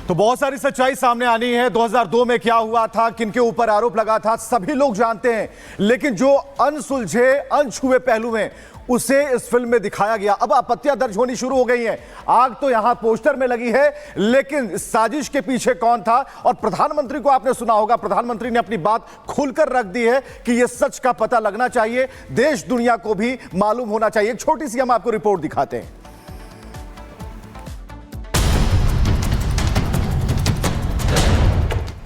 तो बहुत सारी सच्चाई सामने आनी है। 2002 में क्या हुआ था, किनके ऊपर आरोप लगा था, सभी लोग जानते हैं। लेकिन जो अनसुलझे अनछुए पहलू हैं उसे इस फिल्म में दिखाया गया। अब आपत्तियां दर्ज होनी शुरू हो गई हैं। आग तो यहां पोस्टर में लगी है, लेकिन इस साजिश के पीछे कौन था? और प्रधानमंत्री को आपने सुना होगा, प्रधानमंत्री ने अपनी बात खुलकर रख दी है कि यह सच का पता लगना चाहिए, देश दुनिया को भी मालूम होना चाहिए। एक छोटी सी हम आपको रिपोर्ट दिखाते हैं।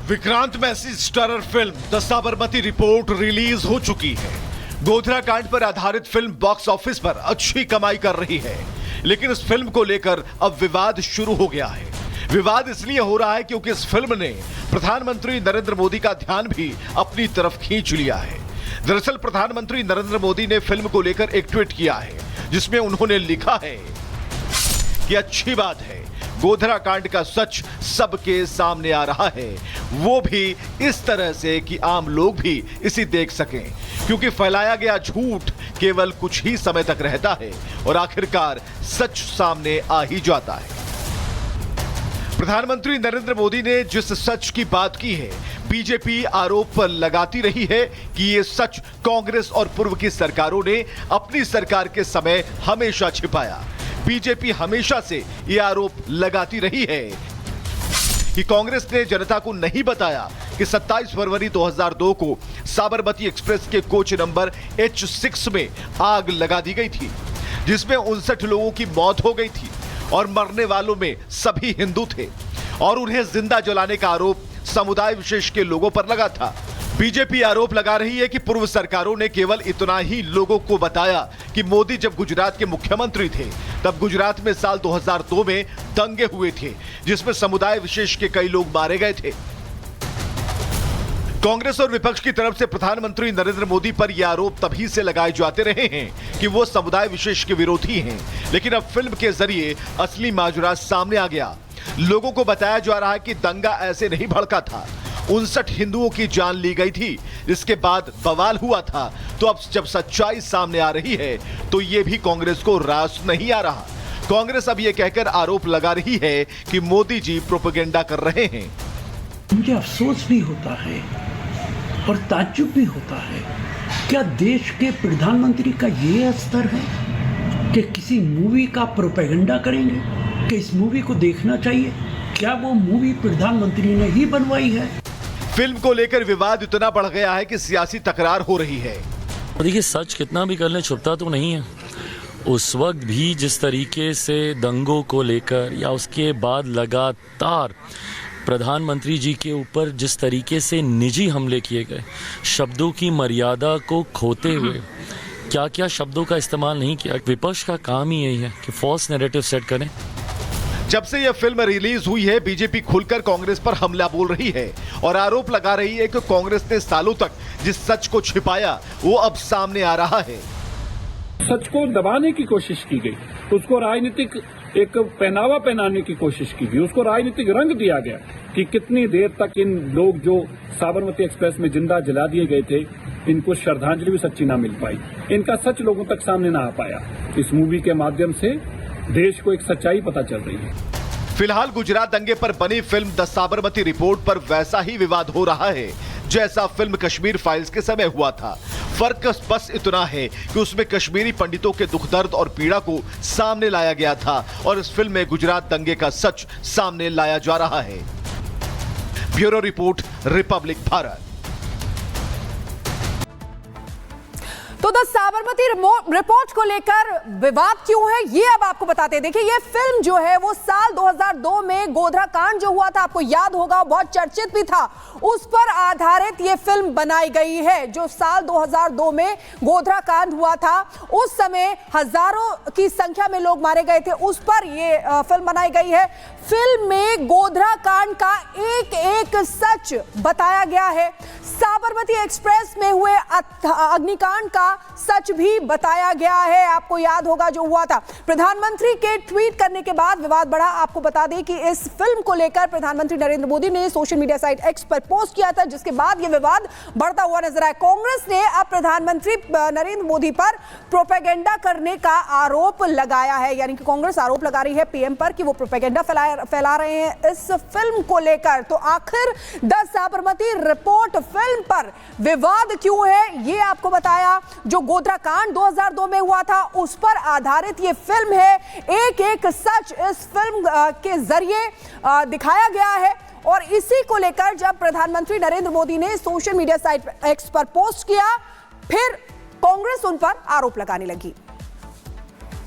Vikrant Massey starrer film the Sabarmati report release हो चुकी है। गोधरा कांड पर आधारित फिल्म बॉक्स ऑफिस पर अच्छी कमाई कर रही है, लेकिन इस फिल्म को लेकर अब विवाद शुरू हो गया है। विवाद इसलिए हो रहा है क्योंकि इस फिल्म ने प्रधानमंत्री नरेंद्र मोदी का ध्यान भी अपनी तरफ खींच लिया है। दरअसल प्रधानमंत्री नरेंद्र मोदी ने फिल्म को लेकर एक ट्वीट किया है, जिसमें उन्होंने लिखा है कि अच्छी बात है, गोधरा कांड का सच सबके सामने आ रहा है, वो भी इस तरह से कि आम लोग भी इसे देख सकें, क्योंकि फैलाया गया झूठ केवल कुछ ही समय तक रहता है और आखिरकार सच सामने आ ही जाता है। प्रधानमंत्री नरेंद्र मोदी ने जिस सच की बात की है, बीजेपी आरोप लगाती रही है कि यह सच कांग्रेस और पूर्व की सरकारों ने अपनी सरकार के समय हमेशा छिपाया। बीजेपी हमेशा से यह आरोप लगाती रही है कि कांग्रेस ने जनता को नहीं बताया कि 27 फरवरी 2002 को साबरमती एक्सप्रेस के कोच नंबर H6 में आग लगा दी गई थी, जिसमें 59 लोगों की मौत हो गई थी और मरने वालों में सभी हिंदू थे और उन्हें जिंदा जलाने का आरोप समुदाय विशेष के लोगों पर लगा था। बीजेपी आरोप लगा रही है कि पूर्व सरकारों ने केवल इतना ही लोगों को बताया कि मोदी जब गुजरात के मुख्यमंत्री थे तब गुजरात में साल 2002 में दंगे हुए थे, जिसमें समुदाय विशेष के कई लोग मारे गए थे। कांग्रेस और विपक्ष की तरफ से प्रधानमंत्री नरेंद्र मोदी पर यह आरोप तभी से लगाए जाते रहे हैं कि वो समुदाय विशेष के विरोधी हैं, लेकिन अब फिल्म के जरिए असली माजरा सामने आ गया। लोगों को बताया जा रहा है कि दंगा ऐसे नहीं भड़का था, 59 हिंदुओं की जान ली गई थी, इसके बाद बवाल हुआ था। तो अब जब सच्चाई सामने आ रही है तो यह भी कांग्रेस को रास नहीं आ रहा। कांग्रेस अब यह कहकर आरोप लगा रही है कि मोदी जी प्रोपेगेंडा कर रहे हैं। मुझे अफसोस भी होता है और ताज्जुब भी होता है, क्या देश के प्रधानमंत्री का ये स्तर है कि किसी मूवी का प्रोपेगेंडा करेंगे कि इस मूवी को देखना चाहिए? क्या वो मूवी प्रधानमंत्री ने ही बनवाई है? फिल्म को लेकर विवाद इतना बढ़ गया है कि सियासी तकरार हो रही है। देखिए, सच कितना भी कर ले छुपता तो नहीं है। उस वक्त भी जिस तरीके से दंगों को लेकर या उसके बाद लगातार प्रधानमंत्री जी के ऊपर जिस तरीके से निजी हमले किए गए, शब्दों की मर्यादा को खोते हुए क्या क्या शब्दों का इस्तेमाल नहीं किया। विपक्ष का काम ही यही है कि फॉल्स नैरेटिव सेट करें। जब से यह फिल्म रिलीज हुई है, बीजेपी खुलकर कांग्रेस पर हमला बोल रही है और आरोप लगा रही है कि कांग्रेस ने सालों तक जिस सच को छिपाया वो अब सामने आ रहा है। सच को दबाने की कोशिश की गई, उसको राजनीतिक एक पहनावा पहनाने की कोशिश की गई, उसको राजनीतिक रंग दिया गया कि कितनी देर तक इन लोग जो साबरमती एक्सप्रेस में जिंदा जला दिए गए थे, इनको श्रद्धांजलि भी सच्ची ना मिल पाई, इनका सच लोगों तक सामने ना आ पाया। इस मूवी के माध्यम से देश को एक सच्चाई पता चल रही है। फिलहाल गुजरात दंगे पर बनी फिल्म द साबरमती रिपोर्ट पर वैसा ही विवाद हो रहा है जैसा फिल्म कश्मीर फाइल्स के समय हुआ था। फर्क बस इतना है कि उसमें कश्मीरी पंडितों के दुख दर्द और पीड़ा को सामने लाया गया था और इस फिल्म में गुजरात दंगे का सच सामने लाया जा रहा है। Bureau report, Republic Bharat. तो द साबरमती रिपोर्ट को लेकर विवाद क्यों है, ये अब आपको बताते हैं। देखिए, ये फिल्म जो है वो साल 2002 में गोधरा कांड जो हुआ था, आपको याद होगा, बहुत चर्चित भी था, उस पर आधारित ये फिल्म बनाई गई है। जो साल 2002 में गोधरा कांड हुआ था, उस समय हजारों की संख्या में लोग मारे गए थे, उस पर ये फिल्म बनाई गई है। फिल्म में गोधरा कांड का एक एक सच बताया गया है। साबरमती एक्सप्रेस में हुए अग्निकांड का सच भी बताया गया है। आपको याद होगा जो हुआ था, प्रधानमंत्री के ट्वीट करने के बाद विवाद बढ़ा। आपको बता दें कि इस फिल्म को लेकर प्रधानमंत्री नरेंद्र मोदी ने सोशल मीडिया साइट एक्स पर पोस्ट किया था, जिसके बाद यह विवाद बढ़ता हुआ नजर आया। कांग्रेस ने अब प्रधानमंत्री नरेंद्र मोदी पर प्रोपेगेंडा करने का आरोप लगाया है, यानी कि कांग्रेस आरोप लगा रही है पीएम पर कि वो प्रोपेगेंडा फैला रहे हैं इस फिल्म को लेकर। तो आखिर द साबरमती रिपोर्ट फिल्म पर विवाद क्यों है, ये आपको बताया। जो गोधरा कांड 2002 में हुआ था उस पर आधारित ये फिल्म है। एक एक सच इस फिल्म के जरिए दिखाया गया है और इसी को लेकर जब प्रधानमंत्री नरेंद्र मोदी ने सोशल मीडिया साइट एक्स पर पोस्ट किया, फिर कांग्रेस उन पर आरोप लगाने लगी।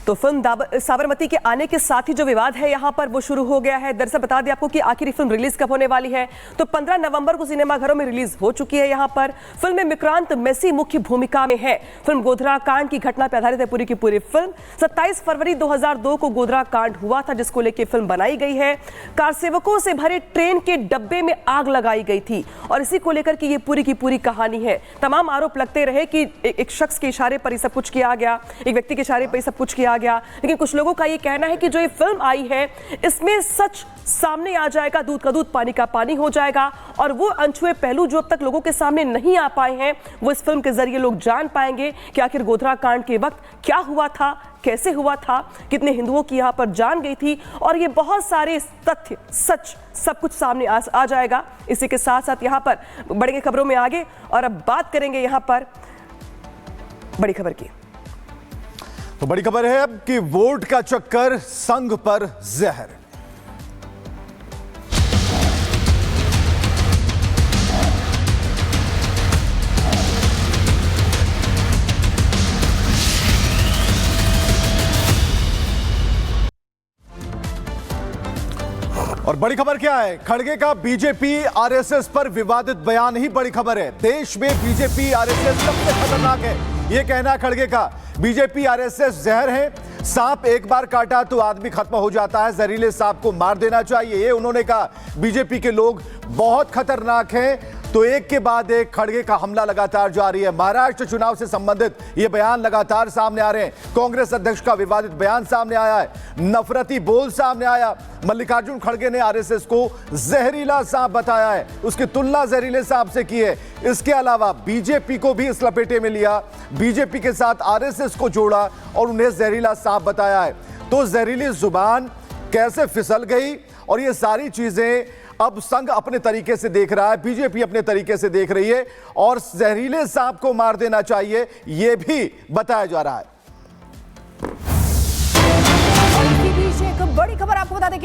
तो फिल्म साबरमती के आने के साथ ही जो विवाद है यहाँ पर वो शुरू हो गया है। दरअसल बता दें आपको कि आखिर फिल्म रिलीज कब होने वाली है, तो 15 नवंबर को सिनेमाघरों में रिलीज हो चुकी है। यहाँ पर फिल्म में विक्रांत मैसी मुख्य भूमिका में है। फिल्म गोधरा कांड की घटना पर आधारित है पूरी की पूरी फिल्म। 27 फरवरी 2002 को गोधरा कांड हुआ था, जिसको लेकर फिल्म बनाई गई है। कार सेवकों से भरे ट्रेन के डब्बे में आग लगाई गई थी और इसी को लेकर की ये पूरी की पूरी कहानी है। तमाम आरोप लगते रहे कि एक शख्स के इशारे पर ही सब कुछ किया गया, एक व्यक्ति के इशारे पर ही सब कुछ किया गया, लेकिन कुछ लोगों का ये कहना है कि जो ये फिल्म आई है इसमें सच सामने आ जाएगा, दूध का दूध पानी का पानी हो जाएगा और वो अनछुए पहलू जो अब तक लोगों के सामने नहीं आ पाए हैं वो इस फिल्म के जरिए लोग जान पाएंगे कि आखिर गोधरा कांड के वक्त क्या हुआ था, कैसे हुआ था, कितने हिंदुओं की यहाँ पर जान गई थी और ये बहुत सारे तथ्य सच सब कुछ सामने आ जाएगा। इसी के साथ साथ यहाँ पर बढ़ेंगे खबरों में आगे और अब बात करेंगे यहाँ पर बड़ी खबर की। तो बड़ी खबर है अब कि वोट का चक्कर, संघ पर जहर। और बड़ी खबर क्या है, खड़गे का बीजेपी आरएसएस पर विवादित बयान ही बड़ी खबर है। देश में बीजेपी आरएसएस सबसे खतरनाक है, यह कहना खड़गे का। बीजेपी आरएसएस जहर है, सांप एक बार काटा तो आदमी खत्म हो जाता है, जहरीले सांप को मार देना चाहिए, ये उन्होंने कहा। बीजेपी के लोग बहुत खतरनाक हैं। तो एक के बाद एक खड़गे का हमला लगातार जारी है। महाराष्ट्र चुनाव से संबंधित ये बयान लगातार सामने आ रहे हैं। कांग्रेस अध्यक्ष का विवादित बयान सामने आया है, नफरती बोल सामने आया। मल्लिकार्जुन खड़गे ने आरएसएस को जहरीला सांप बताया है, उसकी तुलना जहरीले सांप से की है। इसके अलावा बीजेपी को भी इस लपेटे में लिया, बीजेपी के साथ आरएसएस को जोड़ा और उन्हें जहरीला सांप बताया है। तो जहरीली जुबान कैसे फिसल गई और ये सारी चीजें अब संघ अपने तरीके से देख रहा है, बीजेपी अपने तरीके से देख रही है और जहरीले सांप को मार देना चाहिए, यह भी बताया जा रहा है। और इसी बीच एक बड़ी खबर आपको बता दें।